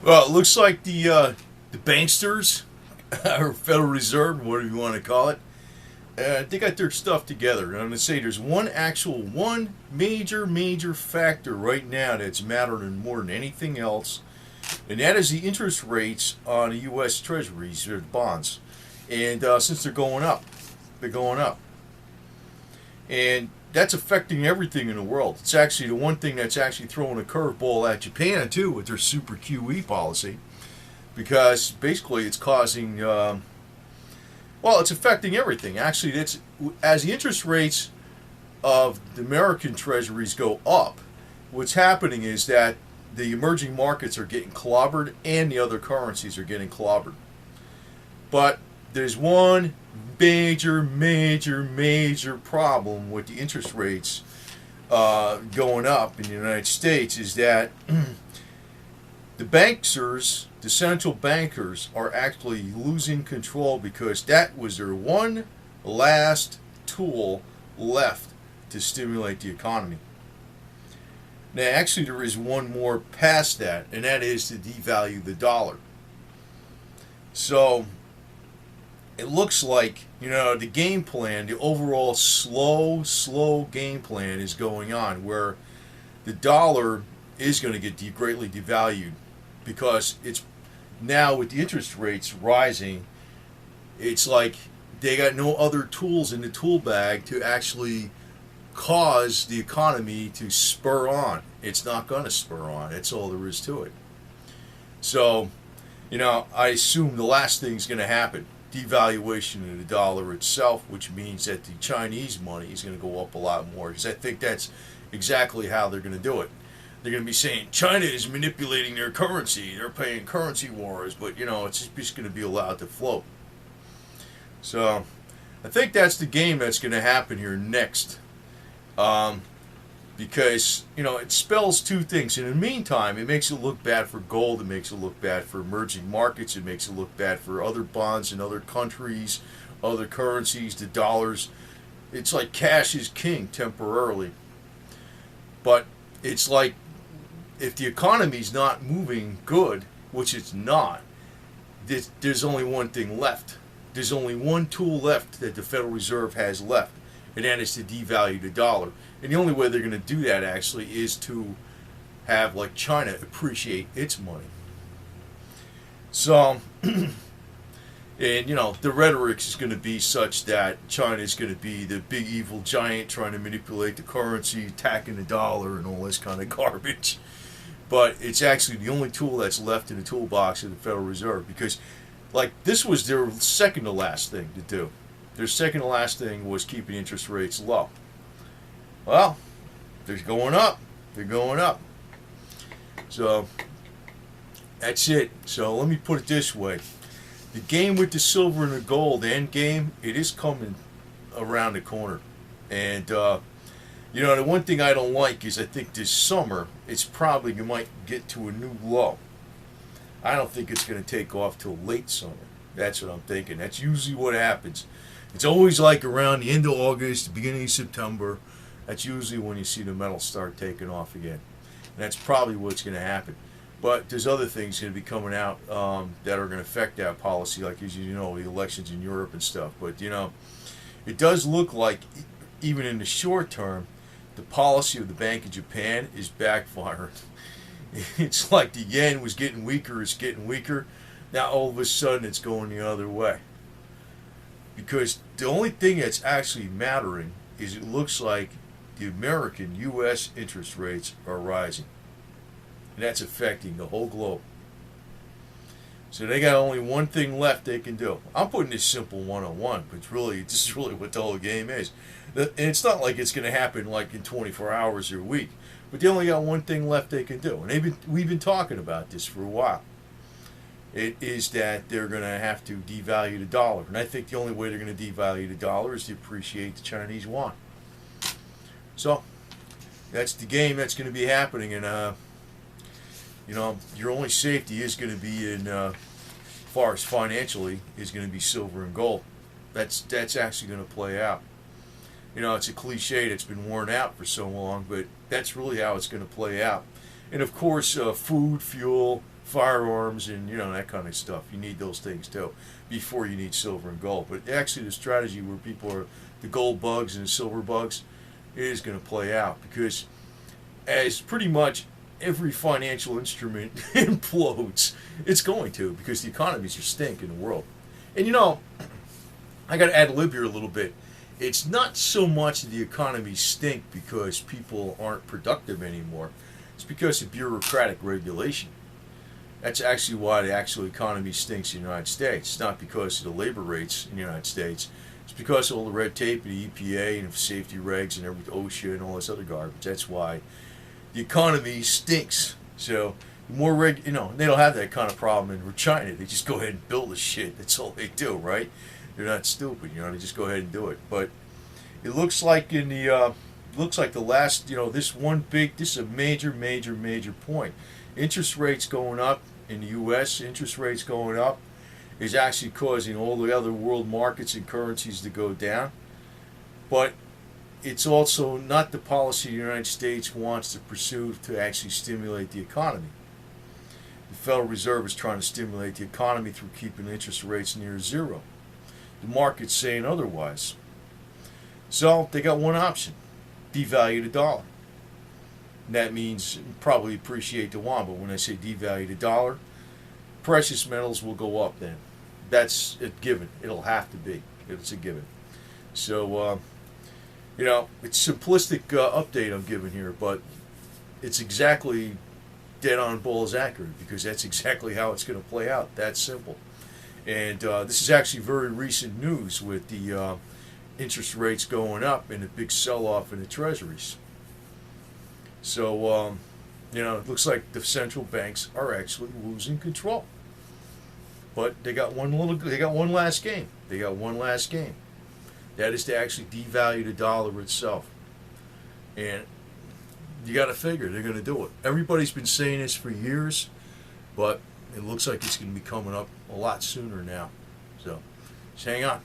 Well, it looks like the banksters, or Federal Reserve, whatever you want to call it, they got their stuff together. And I'm going to say there's one major factor right now that's mattering more than anything else, and that is the interest rates on the U.S. Treasuries or bonds. And since they're going up, and that's affecting everything in the world. It's actually the one thing that's actually throwing a curveball at Japan too with their super QE policy, because basically it's causing, well, it's affecting everything. Actually, it's as the interest rates of the American treasuries go up, what's happening is that the emerging markets are getting clobbered and the other currencies are getting clobbered. But there's one major problem with the interest rates going up in the United States is that the banksters, the central bankers, are actually losing control because that was their one last tool left to stimulate the economy. Now, actually, there is one more past that, and that is to devalue the dollar. So, it looks like, the game plan, the overall slow game plan is going on where the dollar is going to get greatly devalued because it's now with the interest rates rising, it's like they got no other tools in the tool bag to actually cause the economy to spur on. It's not going to spur on. That's all there is to it. So, I assume the last thing's going to happen, devaluation of the dollar itself, which means that the Chinese money is going to go up a lot more. Because I think that's exactly how they're going to do it. They're going to be saying China is manipulating their currency. They're playing currency wars, but it's just going to be allowed to float. So, I think that's the game that's going to happen here next. Because it spells two things. In the meantime, it makes it look bad for gold. It makes it look bad for emerging markets. It makes it look bad for other bonds in other countries, other currencies, the dollars. It's like cash is king temporarily. But it's like if the economy's not moving good, which it's not, there's only one thing left. There's only one tool left that the Federal Reserve has left, and that is to devalue the dollar. And the only way they're going to do that actually is to have like China appreciate its money. So, and the rhetoric is going to be such that China is going to be the big evil giant trying to manipulate the currency, attacking the dollar, and all this kind of garbage. But it's actually the only tool that's left in the toolbox of the Federal Reserve because, like, this was their second to last thing to do. Their second to last thing was keeping interest rates low. Well, they're going up. They're going up. So, that's it. So, let me put it this way. The game with the silver and the gold, the end game, it is coming around the corner. And, the one thing I don't like is I think this summer, it's probably, you might get to a new low. I don't think it's going to take off till late summer. That's what I'm thinking. That's usually what happens. It's always like around the end of August, the beginning of September. That's usually when you see the metals start taking off again. And that's probably what's going to happen. But there's other things going to be coming out that are going to affect that policy, like as the elections in Europe and stuff. But, it does look like, even in the short term, the policy of the Bank of Japan is backfiring. It's like the yen was getting weaker, it's getting weaker. Now all of a sudden it's going the other way. Because the only thing that's actually mattering is it looks like the American U.S. interest rates are rising. And that's affecting the whole globe. So they got only one thing left they can do. I'm putting this simple one-on-one, but this is really what the whole game is. And it's not like it's going to happen like in 24 hours or a week. But they only got one thing left they can do. And we've been talking about this for a while. It is that they're going to have to devalue the dollar. And I think the only way they're going to devalue the dollar is to appreciate the Chinese yuan. So, that's the game that's going to be happening. And, your only safety is going to be in, as far as financially, is going to be silver and gold. That's actually going to play out. It's a cliche that's been worn out for so long, but that's really how it's going to play out. And of course, food, fuel, firearms, and that kind of stuff. You need those things too before you need silver and gold. But actually, the strategy where people are the gold bugs and the silver bugs is going to play out, because as pretty much every financial instrument implodes, it's going to, because the economies are stink in the world. And I got to ad lib here a little bit. It's not so much the economies stink because people aren't productive anymore. It's because of bureaucratic regulation. That's actually why the actual economy stinks in the United States. It's not because of the labor rates in the United States. It's because of all the red tape and the EPA and safety regs and everything, OSHA and all this other garbage. That's why the economy stinks. So the more they don't have that kind of problem in China. They just go ahead and build the shit. That's all they do, right? They're not stupid, they just go ahead and do it. But it looks like the last, this is a major point. Interest rates going up in the U.S., interest rates going up is actually causing all the other world markets and currencies to go down. But it's also not the policy the United States wants to pursue to actually stimulate the economy. The Federal Reserve is trying to stimulate the economy through keeping interest rates near zero. The market's saying otherwise. So they got one option: devalue the dollar. And that means probably appreciate the yuan, but when I say devalue the dollar, precious metals will go up then. That's a given. It'll have to be. It's a given. So, it's simplistic update I'm giving here, but it's exactly dead on balls accurate, because that's exactly how it's going to play out. That's simple. And this is actually very recent news with the interest rates going up and a big sell-off in the treasuries. So, it looks like the central banks are actually losing control. But they got one last game. They got one last game. That is to actually devalue the dollar itself. And you got to figure they're going to do it. Everybody's been saying this for years, but it looks like it's going to be coming up a lot sooner now. So, just hang on.